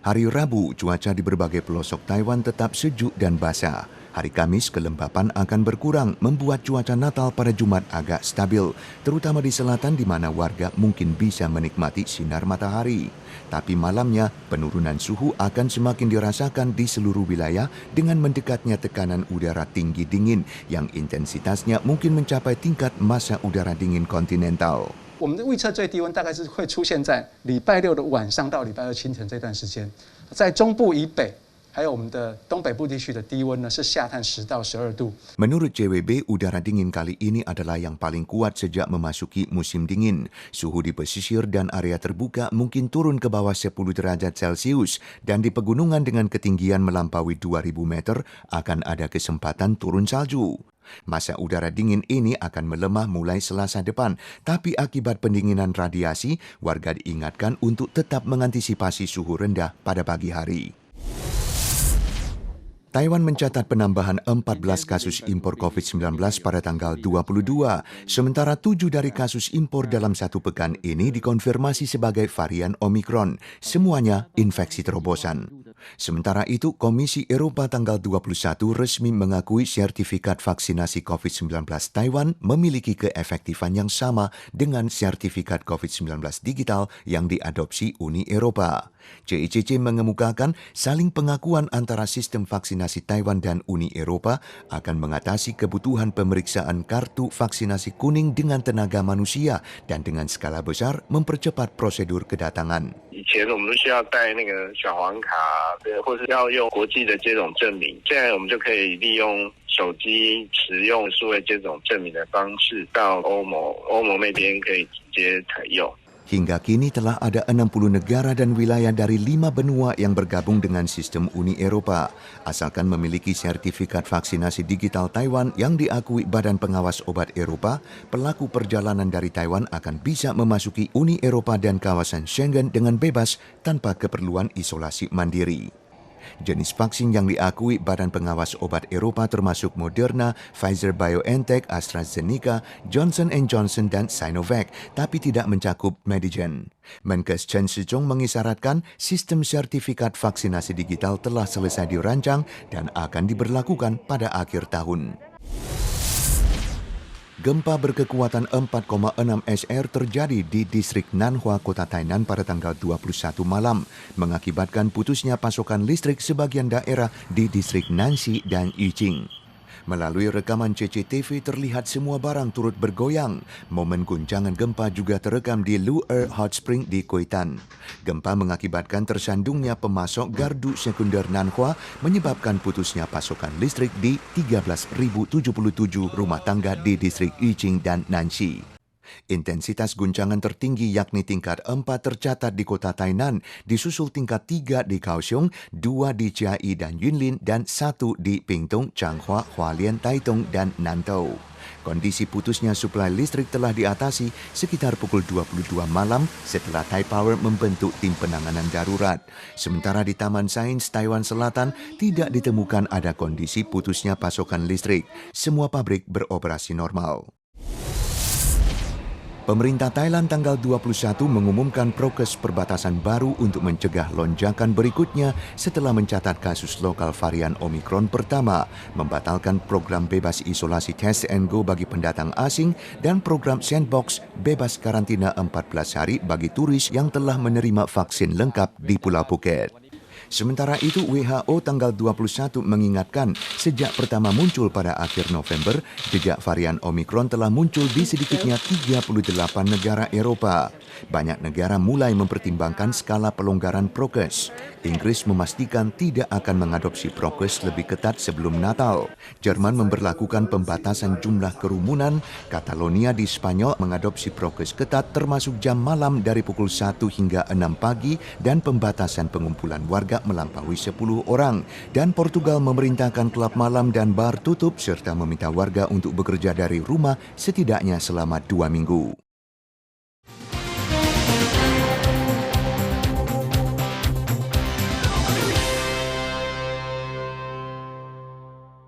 Hari Rabu, cuaca di berbagai pelosok Taiwan tetap sejuk dan basah. Hari Kamis, kelembapan akan berkurang, membuat cuaca Natal pada Jumat agak stabil, terutama di selatan di mana warga mungkin bisa menikmati sinar matahari. Tapi malamnya, penurunan suhu akan semakin dirasakan di seluruh wilayah dengan mendekatnya tekanan udara tinggi dingin yang intensitasnya mungkin mencapai tingkat massa udara dingin kontinental. 我们的预测最低温大概是会出现在礼拜六的晚上到礼拜二清晨这段时间，在中部以北，还有我们的东北部地区的低温呢是下探10到12度。 Menurut JWB, udara dingin kali ini adalah yang paling kuat sejak memasuki musim dingin. Suhu di pesisir dan area terbuka mungkin turun ke bawah 10 derajat Celcius dan di pegunungan dengan ketinggian melampaui 2000 meter akan ada kesempatan turun salju. Massa udara dingin ini akan melemah mulai Selasa depan, tapi akibat pendinginan radiasi, warga diingatkan untuk tetap mengantisipasi suhu rendah pada pagi hari. Taiwan mencatat penambahan 14 kasus impor COVID-19 pada tanggal 22, sementara 7 dari kasus impor dalam satu pekan ini dikonfirmasi sebagai varian Omikron, semuanya infeksi terobosan. Sementara itu, Komisi Eropa tanggal 21 resmi mengakui sertifikat vaksinasi COVID-19 Taiwan memiliki keefektifan yang sama dengan sertifikat COVID-19 digital yang diadopsi Uni Eropa. CICC mengemukakan saling pengakuan antara sistem vaksinasi Taiwan dan Uni Eropa akan mengatasi kebutuhan pemeriksaan kartu vaksinasi kuning dengan tenaga manusia dan dengan skala besar mempercepat prosedur kedatangan. 以前我们都需要带那个小黄卡，或是要用国际的接种证明，现在我们就可以利用手机使用数位接种证明的方式到欧盟那边可以直接采用。 Hingga kini telah ada 60 negara dan wilayah dari 5 benua yang bergabung dengan sistem Uni Eropa. Asalkan memiliki sertifikat vaksinasi digital Taiwan yang diakui Badan Pengawas Obat Eropa, pelaku perjalanan dari Taiwan akan bisa memasuki Uni Eropa dan kawasan Schengen dengan bebas tanpa keperluan isolasi mandiri. Jenis vaksin yang diakui Badan Pengawas Obat Eropa termasuk Moderna, Pfizer-BioNTech, AstraZeneca, Johnson & Johnson, dan Sinovac, tapi tidak mencakup Medigen. Menkes Chen Shih-chung mengisyaratkan sistem sertifikat vaksinasi digital telah selesai dirancang dan akan diberlakukan pada akhir tahun. Gempa berkekuatan 4,6 SR terjadi di distrik Nanhua, Kota Tainan pada tanggal 21 malam, mengakibatkan putusnya pasokan listrik sebagian daerah di distrik Nanxi dan Yiqing. Melalui rekaman CCTV terlihat semua barang turut bergoyang. Momen guncangan gempa juga terekam di Lu'er Hot Spring di Kuitan. Gempa mengakibatkan tersandungnya pemasok gardu sekunder Nanhua, menyebabkan putusnya pasokan listrik di 13.077 rumah tangga di distrik Yiqing dan Nanxi. Intensitas guncangan tertinggi yakni tingkat 4 tercatat di kota Tainan, disusul tingkat 3 di Kaohsiung, 2 di Chiayi dan Yunlin, dan 1 di Pingtung, Changhua, Hualien, Taitung, dan Nantou. Kondisi putusnya suplai listrik telah diatasi sekitar pukul 22 malam setelah Taipower membentuk tim penanganan darurat. Sementara di Taman Sains Taiwan Selatan tidak ditemukan ada kondisi putusnya pasokan listrik. Semua pabrik beroperasi normal. Pemerintah Thailand tanggal 21 mengumumkan prokes perbatasan baru untuk mencegah lonjakan berikutnya setelah mencatat kasus lokal varian Omikron pertama, membatalkan program bebas isolasi Test and Go bagi pendatang asing dan program Sandbox bebas karantina 14 hari bagi turis yang telah menerima vaksin lengkap di Pulau Phuket. Sementara itu, WHO tanggal 21 mengingatkan sejak pertama muncul pada akhir November, jejak varian Omikron telah muncul di sedikitnya 38 negara Eropa. Banyak negara mulai mempertimbangkan skala pelonggaran prokes. Inggris memastikan tidak akan mengadopsi prokes lebih ketat sebelum Natal. Jerman memberlakukan pembatasan jumlah kerumunan. Catalonia di Spanyol mengadopsi prokes ketat termasuk jam malam dari pukul 1 hingga 6 pagi dan pembatasan pengumpulan warga melampaui 10 orang. Dan Portugal memerintahkan klub malam dan bar tutup serta meminta warga untuk bekerja dari rumah setidaknya selama 2 minggu.